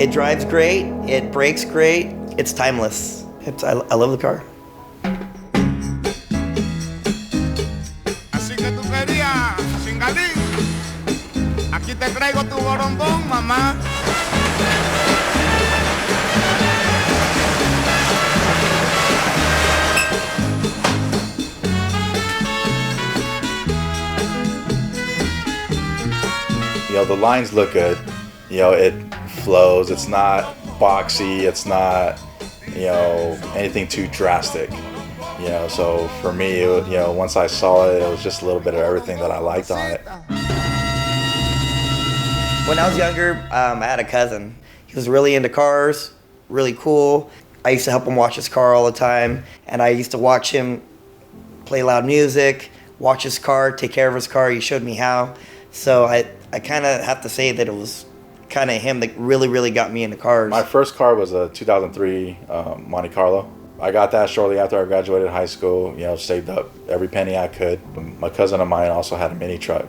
It drives great, it brakes great, it's timeless. I love the car. Así que tú querías, Singalín. Aquí te traigo tu borombón, mamá. You know, the lines look good. You know, it flows. It's not boxy. It's not, you know, anything too drastic. You know, so for me, you know, once I saw it, it was just a little bit of everything that I liked on it. When I was younger, I had a cousin. He was really into cars, really cool. I used to help him wash his car all the time, and I used to watch him play loud music, watch his car, take care of his car. He showed me how. So I kind of have to say that it was kind of him that really got me into cars. My first car was a 2003 Monte Carlo. I got that shortly after I graduated high school, you know, saved up every penny I could. My cousin of mine also had a mini truck.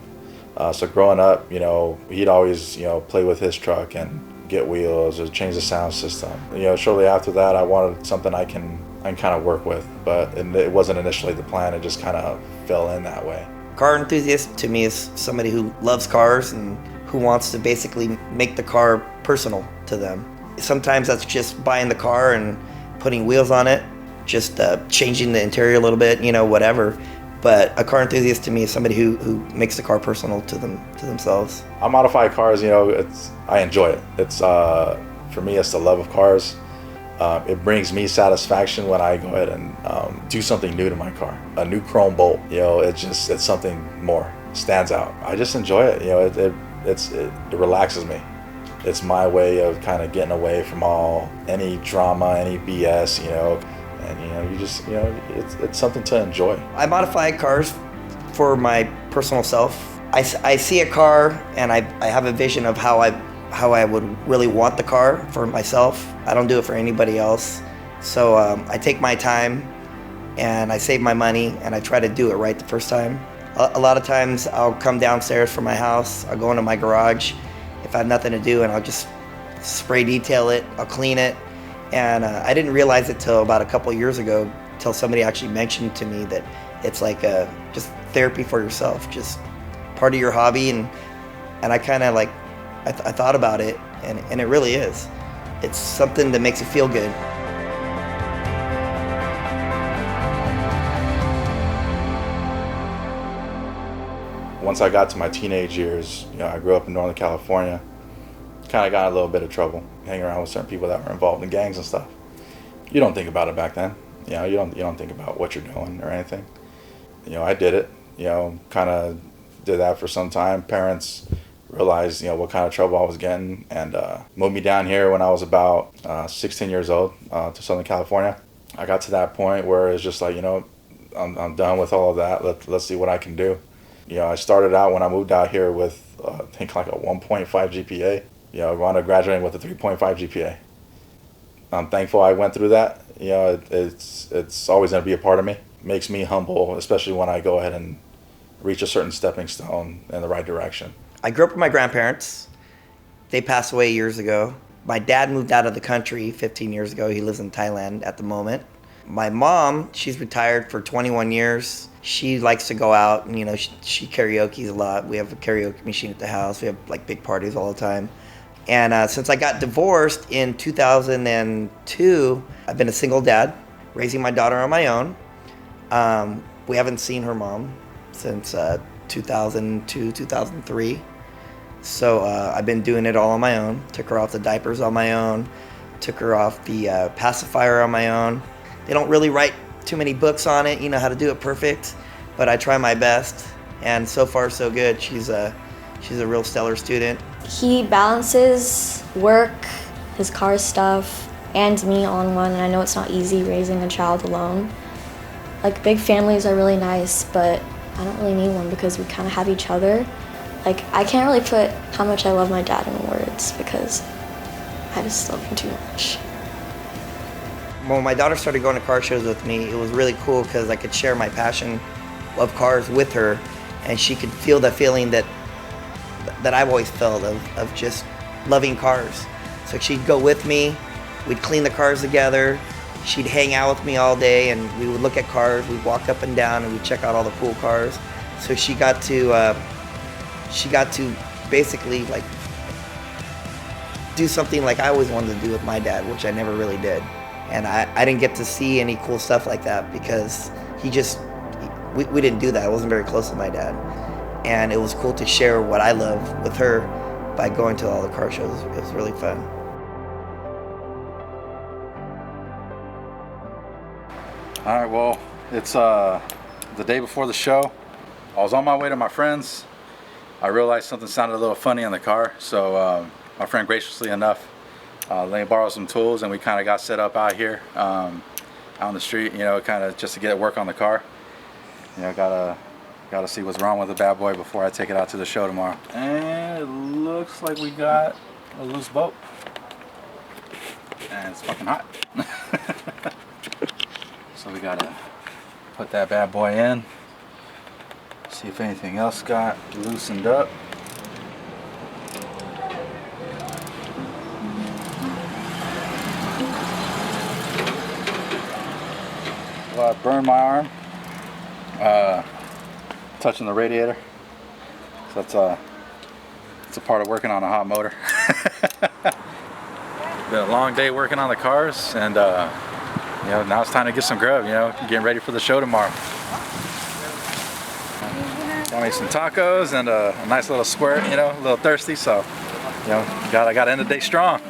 So growing up, you know, he'd always, you know, play with his truck and get wheels or change the sound system. You know, shortly after that, I wanted something I can kind of work with, but it wasn't initially the plan. It just kind of fell in that way. Car enthusiast to me is somebody who loves cars and who wants to basically make the car personal to them. Sometimes that's just buying the car and putting wheels on it, just changing the interior a little bit, you know, whatever. But a car enthusiast to me is somebody who makes the car personal to themselves. I modify cars, you know, I enjoy it. It's for me, it's the love of cars. It brings me satisfaction when I go ahead and do something new to my car. A new chrome bolt, you know, it's something more, stands out. I just enjoy it, you know, it relaxes me. It's my way of kind of getting away from any drama, any BS, you know, and you know, it's something to enjoy. I modify cars for my personal self. I see a car and I have a vision of how I would really want the car for myself. I don't do it for anybody else. So I take my time and I save my money and I try to do it right the first time. A lot of times I'll come downstairs from my house, I'll go into my garage if I have nothing to do, and I'll just spray detail it, I'll clean it. And I didn't realize it till about a couple years ago, till somebody actually mentioned to me that it's like just therapy for yourself, just part of your hobby. And I kind of I thought about it, and it really is. It's something that makes you feel good. Once I got to my teenage years, you know, I grew up in Northern California, kind of got in a little bit of trouble, hanging around with certain people that were involved in gangs and stuff. You don't think about it back then. You know, you don't think about what you're doing or anything. You know, I did it, you know, kind of did that for some time. Parents realized, you know, what kind of trouble I was getting, and moved me down here when I was about 16 years old to Southern California. I got to that point where it's just like, you know, I'm done with all of that. Let's see what I can do. You know, I started out when I moved out here with I think like a 1.5 GPA. You know, I wound up graduating with a 3.5 GPA. I'm thankful I went through that. You know, it's always going to be a part of me. It makes me humble, especially when I go ahead and reach a certain stepping stone in the right direction. I grew up with my grandparents. They passed away years ago. My dad moved out of the country 15 years ago. He lives in Thailand at the moment. My mom, she's retired for 21 years. She likes to go out and, you know, she karaoke's a lot. We have a karaoke machine at the house. We have like big parties all the time. And since I got divorced in 2002, I've been a single dad, raising my daughter on my own. We haven't seen her mom since 2002, 2003. So I've been doing it all on my own. Took her off the diapers on my own. Took her off the pacifier on my own. They don't really write too many books on it, you know, how to do it perfect, but I try my best, and so far so good. She's a real stellar student. He balances work, his car stuff, and me on one, and I know it's not easy raising a child alone. Like, big families are really nice, but I don't really need one because we kind of have each other. Like, I can't really put how much I love my dad in words because I just love him too much. When my daughter started going to car shows with me, it was really cool because I could share my passion of cars with her, and she could feel the feeling that I've always felt of just loving cars. So she'd go with me, we'd clean the cars together, she'd hang out with me all day, and we would look at cars, we'd walk up and down, and we'd check out all the cool cars. So she got to basically like do something like I always wanted to do with my dad, which I never really did. And I didn't get to see any cool stuff like that because we didn't do that. I wasn't very close to my dad. And it was cool to share what I love with her by going to all the car shows. It was really fun. All right, well, it's the day before the show. I was on my way to my friend's. I realized something sounded a little funny in the car, so my friend graciously enough let me borrow some tools, and we kind of got set up out here out on the street, you know, kind of just to get work on the car. You know, gotta see what's wrong with the bad boy before I take it out to the show tomorrow. And it looks like we got a loose bolt, and it's fucking hot. So we gotta put that bad boy in, see if anything else got loosened up. Well, I burned my arm touching the radiator, so it's a part of working on a hot motor. Been a long day working on the cars, and you know, now it's time to get some grub, you know, getting ready for the show tomorrow. Got me some tacos and a nice little squirt, you know, a little thirsty, so, you know, I gotta end the day strong.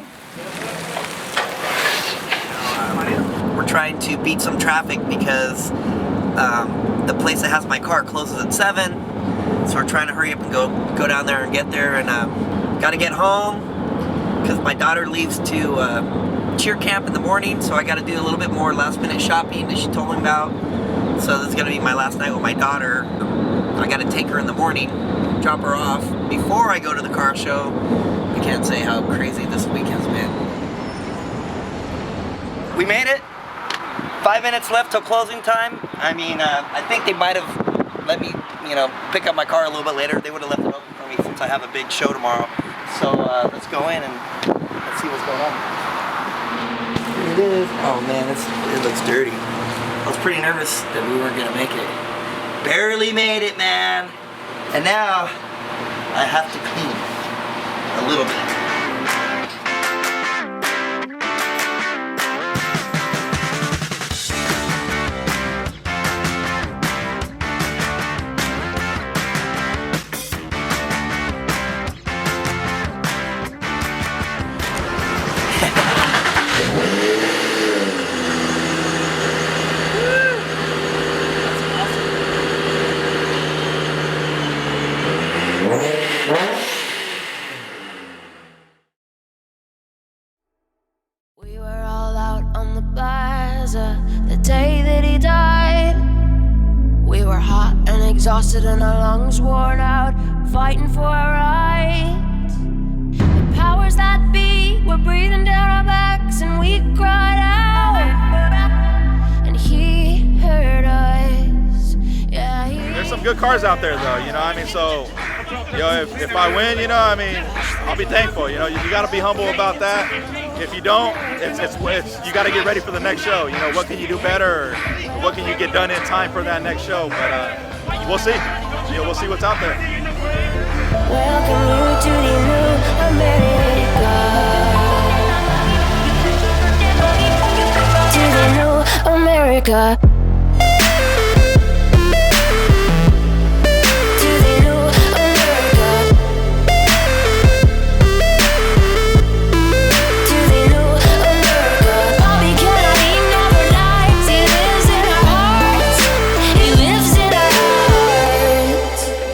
We're trying to beat some traffic because the place that has my car closes at 7, so we're trying to hurry up and go down there and get there, and gotta get home because my daughter leaves to cheer camp in the morning, so I gotta do a little bit more last minute shopping that she told me about. So this is gonna be my last night with my daughter. I gotta take her in the morning, drop her off before I go to the car show. I can't say how crazy this week has been. We made it. 5 minutes left till closing time. I mean, I think they might have let me, you know, pick up my car a little bit later. They would have left it open for me since I have a big show tomorrow. So let's go in and let's see what's going on. Here it is. Oh man, it looks dirty. I was pretty nervous that we weren't gonna make it. Barely made it, man. And now I have to clean a little bit. We were all out on the plaza the day that he died. We were hot and exhausted and our lungs worn out, fighting for our rights. The powers that be were breathing down our backs and we cried out, and he heard us. Yeah, There's some good cars out there though, you know, I mean, so, you know, if I win, you know, I mean, I'll be thankful, you know, you gotta be humble about that. If you don't, it's you gotta get ready for the next show, you know, what can you do better, or what can you get done in time for that next show, but we'll see, you know, we'll see what's out there. welcome you to the new America. To the new America.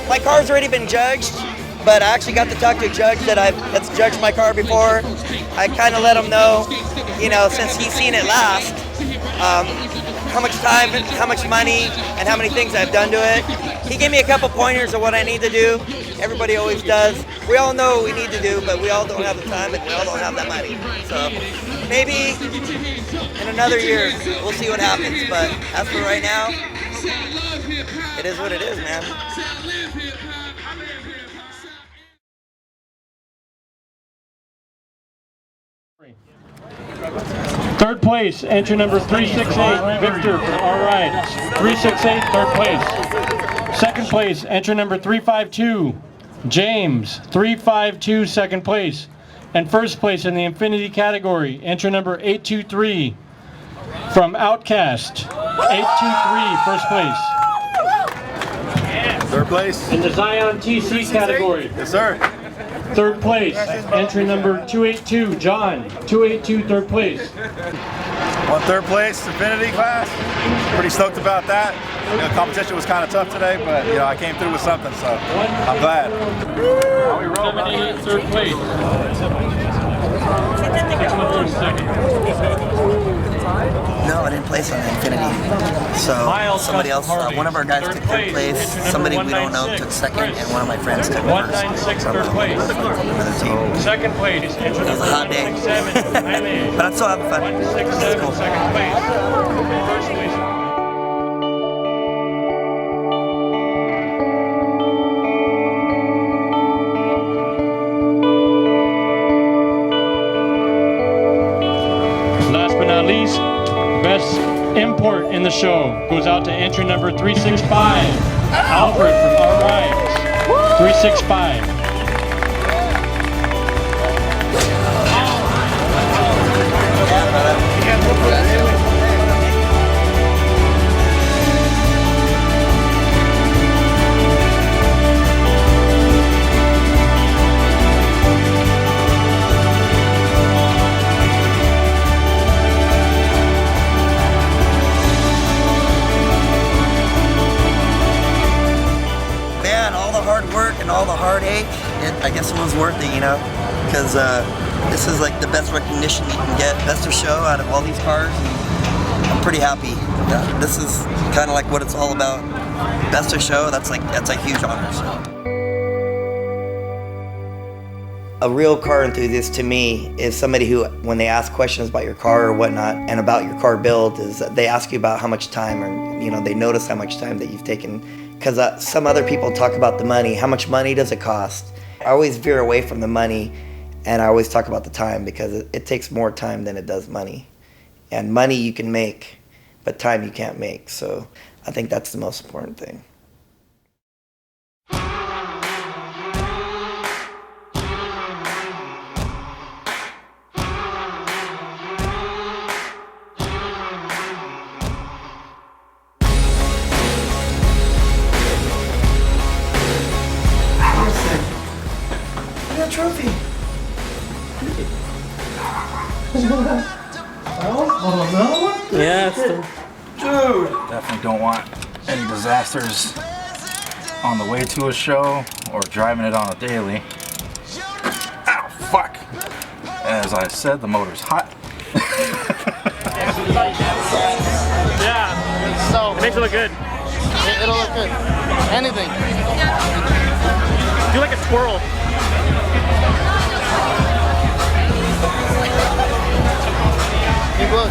My car's already been judged, but I actually got to talk to a judge that's judged my car before. I kind of let him know, you know, since he's seen it last, how much time, how much money, and how many things I've done to it. He gave me a couple pointers of what I need to do. Everybody always does. We all know what we need to do, but we all don't have the time and we all don't have that money. So maybe in another year, we'll see what happens. But as for right now, it is what it is, man. Third place, entry number 368, Victor from Our Rides. 368, third place. Second place, entry number 352, James. 352, second place. And first place in the Infinity category, entry number 823 from Outcast. 823, first place. Third place. In the Zion TC category, Yes, sir. third place, entry number 282, John. 282, third place. Won third place, Infinity class. Pretty stoked about that. You know, competition was kind of tough today, but you know, I came through with something, so I'm glad. 78, third place. No, I didn't place on Infinity. So somebody else, one of our guys took third place. Somebody we don't know took second, and one of my friends took first. 196, third place. Second place. It was a hot day, but I'm still having fun. It's cool. Second place. First place. Last but not least, best import in the show goes out to entry number 365, Alfred from Our Rides. 365. Man, all the hard work and all the heartache, I guess it was worth it, you know? Because this is like the best recognition you can get, best of show out of all these cars. And I'm pretty happy. Yeah, this is kind of like what it's all about. Best of show, that's a huge honor. So. A real car enthusiast to me is somebody who, when they ask questions about your car or whatnot and about your car build, is that they ask you about how much time, or you know, they notice how much time that you've taken. Because some other people talk about the money. How much money does it cost? I always veer away from the money, and I always talk about the time, because it takes more time than it does money. And money you can make, but time you can't make. So I think that's the most important thing. Trophy. Yeah, it's the... Dude. Definitely don't want any disasters on the way to a show or driving it on a daily. Ow, fuck. As I said, the motor's hot. Yeah, So it makes it look good. it'll look good. Anything. Do like a squirrel. You look.